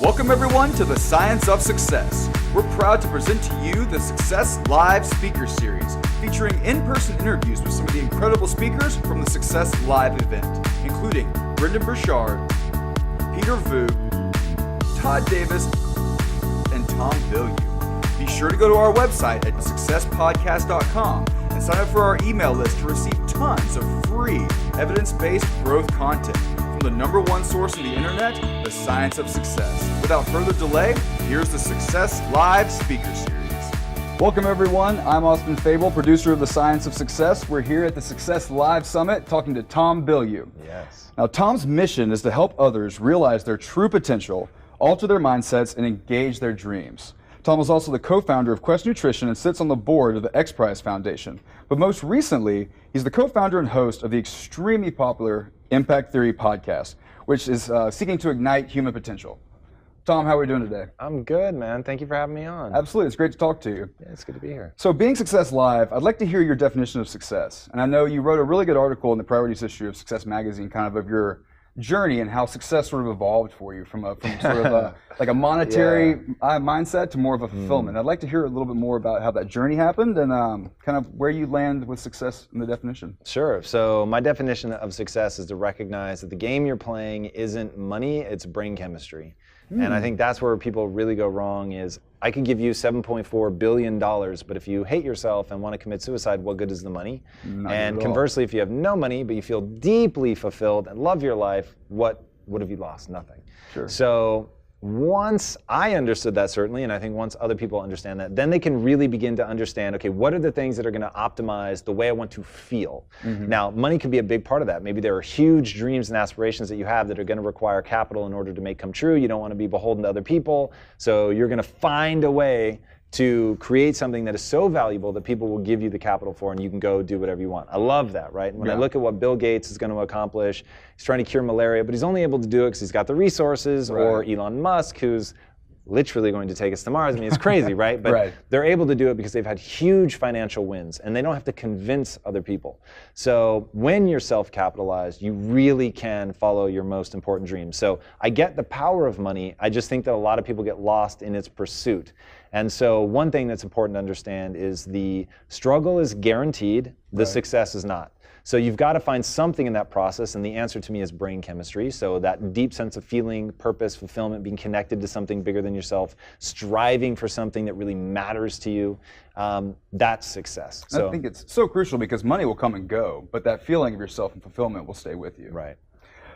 Welcome everyone to the Science of Success. We're proud to present to you the Success Live Speaker Series, featuring in-person interviews with some of the incredible speakers from the Success Live event, including Brendan Burchard, Peter Vu, Todd Davis, and Tom Bilyeu. Be sure to go to our website at successpodcast.com and sign up for our email list to receive tons of free evidence-based growth content from the number one source on the internet, the Science of Success. Without further delay, here's the Success Live Speaker Series. Welcome everyone, I'm Austin Fabel, producer of the Science of Success. We're here at the Success Live Summit talking to Tom Bilyeu. Yes. Now Tom's mission is to help others realize their true potential, alter their mindsets, and engage their dreams. Tom is also the co-founder of Quest Nutrition and sits on the board of the X Prize Foundation. But most recently, he's the co-founder and host of the extremely popular Impact Theory podcast, which is seeking to ignite human potential. Tom, how are we doing today? I'm good, man. Thank you for having me on. Absolutely, it's great to talk to you. Yeah, it's good to be here. So being Success Live, I'd like to hear your definition of success. And I know you wrote a really good article in the Priorities issue of Success Magazine, kind of your journey and how success sort of evolved for you from sort of like a monetary mindset to more of a fulfillment. I'd like to hear a little bit more about how that journey happened and kind of where you land with success in the definition. Sure. So my definition of success is to recognize that the game you're playing isn't money, it's brain chemistry. And I think that's where people really go wrong is, I could give you $7.4 billion, but if you hate yourself and want to commit suicide, what good is the money? And conversely, if you have no money, but you feel deeply fulfilled and love your life, what have you lost? Nothing. Sure. So once I understood that, certainly, and I think once other people understand that, then they can really begin to understand, okay, what are the things that are going to optimize the way I want to feel? Now, money could be a big part of that. Maybe there are huge dreams and aspirations that you have that are going to require capital in order to make come true. You don't want to be beholden to other people, so you're going to find a way to create something that is so valuable that people will give you the capital for and you can go do whatever you want. I love that, right? When I look at what Bill Gates is going to accomplish, he's trying to cure malaria, but he's only able to do it because he's got the resources, or Elon Musk, who's literally going to take us to Mars. I mean, it's crazy, right? But they're able to do it because they've had huge financial wins and they don't have to convince other people. So when you're self-capitalized, you really can follow your most important dreams. So I get the power of money. I just think that a lot of people get lost in its pursuit. And so one thing that's important to understand is the struggle is guaranteed, the success is not. So you've got to find something in that process, and the answer to me is brain chemistry. So that deep sense of feeling, purpose, fulfillment, being connected to something bigger than yourself, striving for something that really matters to you, that's success. So I think it's so crucial because money will come and go, but that feeling of yourself and fulfillment will stay with you. Right.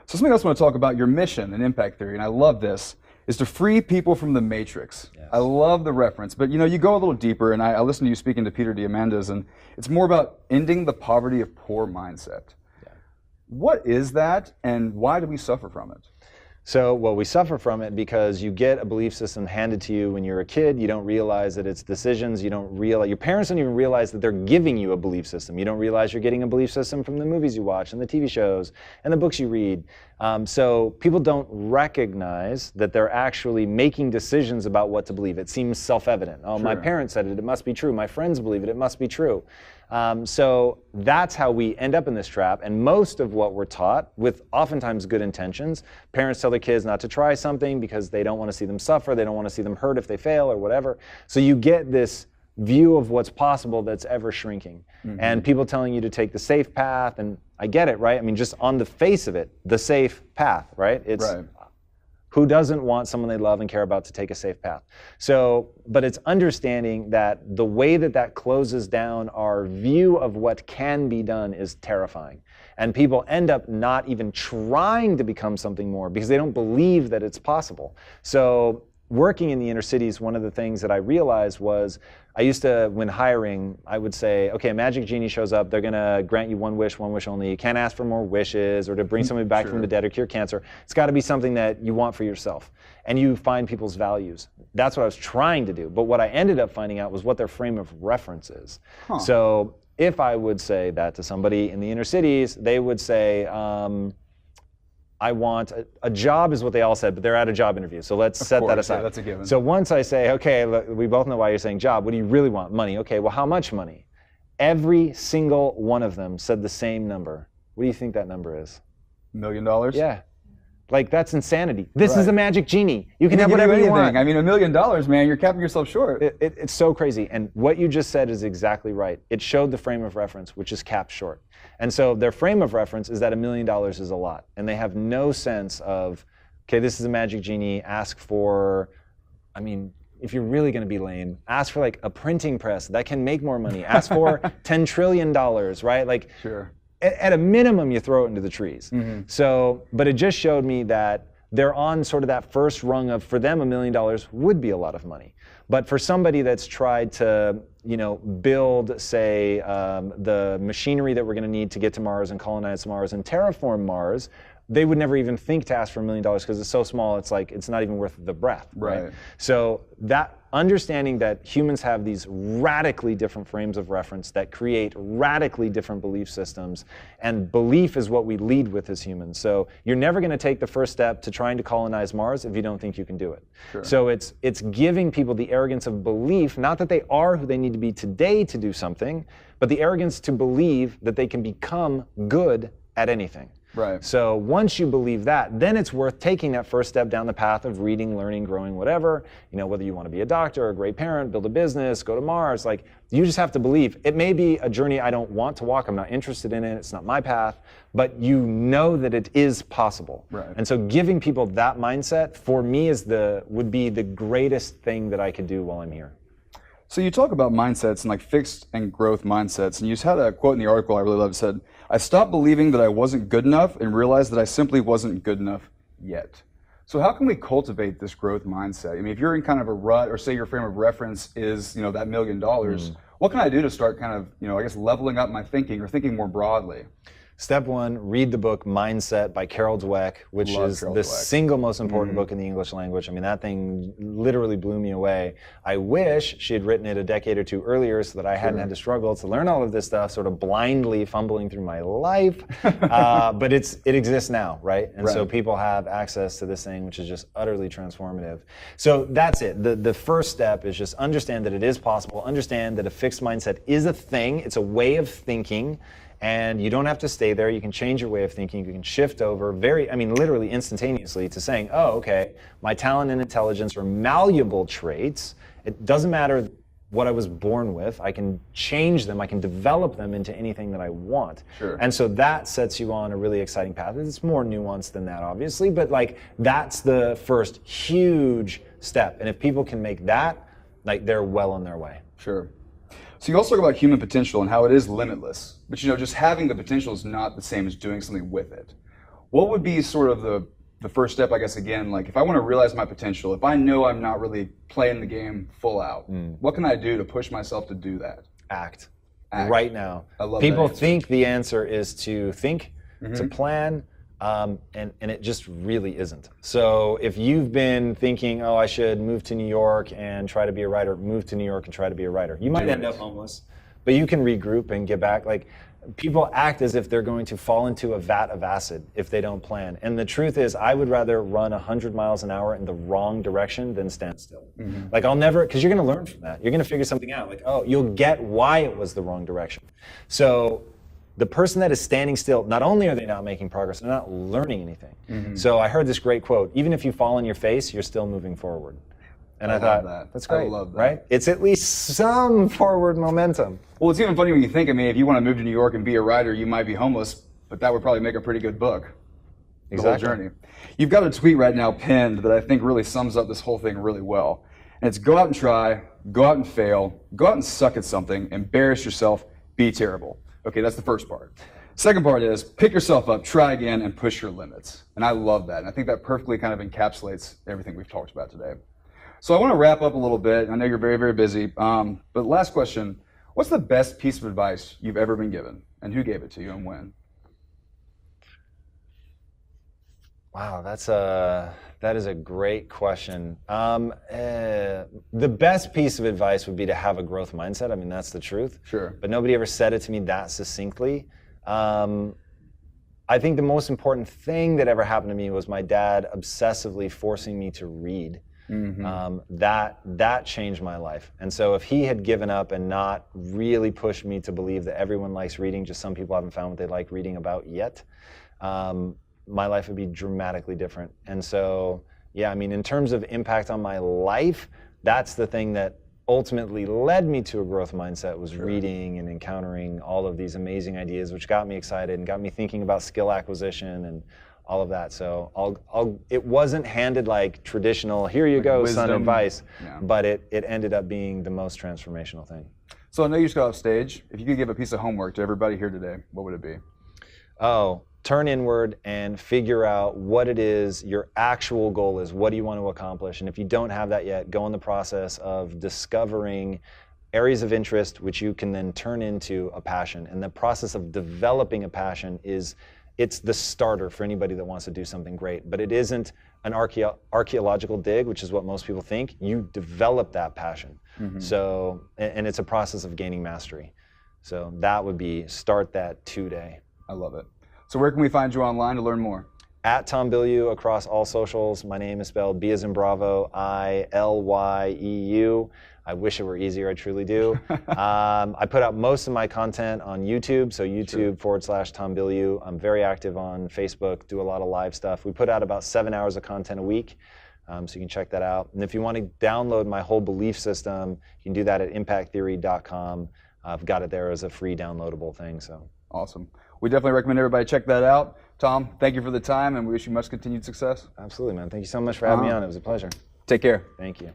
So something else I want to talk about, your mission and impact theory, and I love this, is to free people from the matrix. Yes. I love the reference, but you go a little deeper, and I listened to you speaking to Peter Diamandis, and it's more about ending the poverty of poor mindset. Yeah. What is that, and why do we suffer from it? So, well, we suffer from it because you get a belief system handed to you when you're a kid. You don't realize that it's decisions. You don't realize, your parents don't even realize that they're giving you a belief system. You don't realize you're getting a belief system from the movies you watch and the TV shows and the books you read. So people don't recognize that they're actually making decisions about what to believe. It seems self-evident. Oh, my parents said it must be true. My friends believe it must be true. So that's how we end up in this trap, and most of what we're taught, with oftentimes good intentions, parents tell their kids not to try something because they don't want to see them suffer, they don't want to see them hurt if they fail or whatever. So you get this view of what's possible that's ever shrinking. And people telling you to take the safe path, and I get it, right? I mean, just on the face of it, the safe path, right? It's who doesn't want someone they love and care about to take a safe path? So, but it's understanding that the way that closes down our view of what can be done is terrifying. And people end up not even trying to become something more because they don't believe that it's possible. So working in the inner cities, one of the things that I realized was, I used to, when hiring, I would say, okay, a magic genie shows up, they're gonna grant you one wish only. You can't ask for more wishes or to bring somebody back from the dead or cure cancer. It's gotta be something that you want for yourself. And you find people's values. That's what I was trying to do. But what I ended up finding out was what their frame of reference is. So if I would say that to somebody in the inner cities, they would say, I want a job is what they all said, but they're at a job interview. So let's set that aside. Yeah, that's a given. So once I say, okay, look, we both know why you're saying job. What do you really want? Money. Okay, well, how much money? Every single one of them said the same number. What do you think that number is? $1 million? Yeah. Like, that's insanity. This is Right. a magic genie. You can They have give whatever you anything. want. I mean, $1 million, man, you're capping yourself short. It's so crazy. And what you just said is exactly right. It showed the frame of reference, which is capped short. And so their frame of reference is that $1 million is a lot. And they have no sense of, okay, this is a magic genie, ask for, I mean, if you're really going to be lame, ask for like a printing press that can make more money. Ask for $10 trillion, right? Like, Sure. At a minimum, you throw it into the trees. Mm-hmm. So, but it just showed me that they're on sort of that first rung of, for them, $1 million would be a lot of money. But for somebody that's tried to, build, say, the machinery that we're going to need to get to Mars and colonize Mars and terraform Mars, they would never even think to ask for $1 million because it's so small, it's like, it's not even worth the breath. Right. So that understanding that humans have these radically different frames of reference that create radically different belief systems, and belief is what we lead with as humans. So you're never going to take the first step to trying to colonize Mars if you don't think you can do it. Sure. So it's giving people the arrogance of belief, not that they are who they need to be today to do something, but the arrogance to believe that they can become good at anything. Right. So once you believe that, then it's worth taking that first step down the path of reading, learning, growing, whatever. Whether you want to be a doctor, a great parent, build a business, go to Mars, like, you just have to believe. It may be a journey I don't want to walk, I'm not interested in it, it's not my path, but you know that it is possible. Right. And so giving people that mindset, for me, would be the greatest thing that I could do while I'm here. So you talk about mindsets and like fixed and growth mindsets, and you just had a quote in the article I really loved. It said, "I stopped believing that I wasn't good enough and realized that I simply wasn't good enough yet." So how can we cultivate this growth mindset? I mean, if you're in kind of a rut, or say your frame of reference is, that $1 million, what can I do to start kind of, I guess, leveling up my thinking or thinking more broadly? Step one, read the book Mindset by Carol Dweck, which is the single most important book in the English language. I mean, that thing literally blew me away. I wish she had written it a decade or two earlier so that I hadn't had to struggle to learn all of this stuff, sort of blindly fumbling through my life. But it exists now, right? And so people have access to this thing, which is just utterly transformative. So that's it. The first step is just understand that it is possible. Understand that a fixed mindset is a thing. It's a way of thinking. And you don't have to stay there. You can change your way of thinking. You can shift over literally instantaneously to saying, oh, okay, my talent and intelligence are malleable traits. It doesn't matter what I was born with. I can change them. I can develop them into anything that I want. Sure. And so that sets you on a really exciting path. It's more nuanced than that, obviously, but like, that's the first huge step. And if people can make that, like, they're well on their way. Sure. So you also talk about human potential and how it is limitless, but just having the potential is not the same as doing something with it. What would be sort of the first step, I guess, again, like if I want to realize my potential, if I know I'm not really playing the game full out, what can I do to push myself to do that? Act. Right now. I love People that answer. think the answer is to think, to plan, and it just really isn't. So if you've been thinking, oh, I should move to New York and try to be a writer, move to New York and try to be a writer. You might end up homeless, but you can regroup and get back. Like, people act as if they're going to fall into a vat of acid if they don't plan. And the truth is, I would rather run 100 miles an hour in the wrong direction than stand still. Like, I'll never, because you're going to learn from that. You're going to figure something out. Like, oh, you'll get why it was the wrong direction. So the person that is standing still, not only are they not making progress, they're not learning anything. So I heard this great quote, even if you fall on your face, you're still moving forward. And I thought, that's great, I love that. Right? It's at least some forward momentum. Well, it's even funny when you think, if you want to move to New York and be a writer, you might be homeless, but that would probably make a pretty good book. The whole journey. You've got a tweet right now pinned that I think really sums up this whole thing really well. And it's go out and try, go out and fail, go out and suck at something, embarrass yourself, be terrible. Okay, that's the first part. Second part is pick yourself up, try again, and push your limits. And I love that. And I think that perfectly kind of encapsulates everything we've talked about today. So I want to wrap up a little bit. I know you're very, very busy. But last question, what's the best piece of advice you've ever been given? And who gave it to you and when? Wow, that is a great question. The best piece of advice would be to have a growth mindset. I mean, that's the truth. Sure. But nobody ever said it to me that succinctly. I think the most important thing that ever happened to me was my dad obsessively forcing me to read. That changed my life. And so if he had given up and not really pushed me to believe that everyone likes reading, just some people haven't found what they like reading about yet, my life would be dramatically different. And so, yeah, I mean, in terms of impact on my life, that's the thing that ultimately led me to a growth mindset, was reading and encountering all of these amazing ideas, which got me excited and got me thinking about skill acquisition and all of that. So it wasn't handed like traditional, here you go, wisdom, son, advice, but it ended up being the most transformational thing. So I know you just got off stage. If you could give a piece of homework to everybody here today, what would it be? Oh, turn inward and figure out what it is your actual goal is. What do you want to accomplish? And if you don't have that yet, go in the process of discovering areas of interest which you can then turn into a passion. And the process of developing a passion it's the starter for anybody that wants to do something great. But it isn't an archaeological dig, which is what most people think. You develop that passion. So, and it's a process of gaining mastery. So that would be start that today. I love it. So where can we find you online to learn more? At Tom Bilyeu across all socials. My name is spelled B as in Bravo, I-L-Y-E-U. I wish it were easier, I truly do. I put out most of my content on YouTube, so YouTube.com/Tom Bilyeu. I'm very active on Facebook, do a lot of live stuff. We put out about 7 hours of content a week, so you can check that out. And if you want to download my whole belief system, you can do that at impacttheory.com. I've got it there as a free downloadable thing. So awesome. We definitely recommend everybody check that out. Tom, thank you for the time, and we wish you much continued success. Absolutely, man. Thank you so much for having me on. It was a pleasure. Take care. Thank you.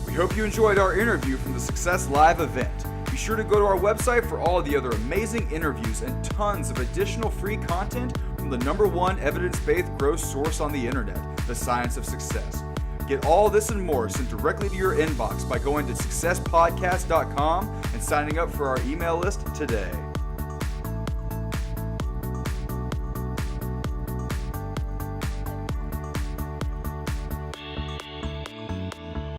We hope you enjoyed our interview from the Success Live event. Be sure to go to our website for all of the other amazing interviews and tons of additional free content from the #1 evidence-based growth source on the internet, The Science of Success. Get all this and more sent directly to your inbox by going to successpodcast.com and signing up for our email list today.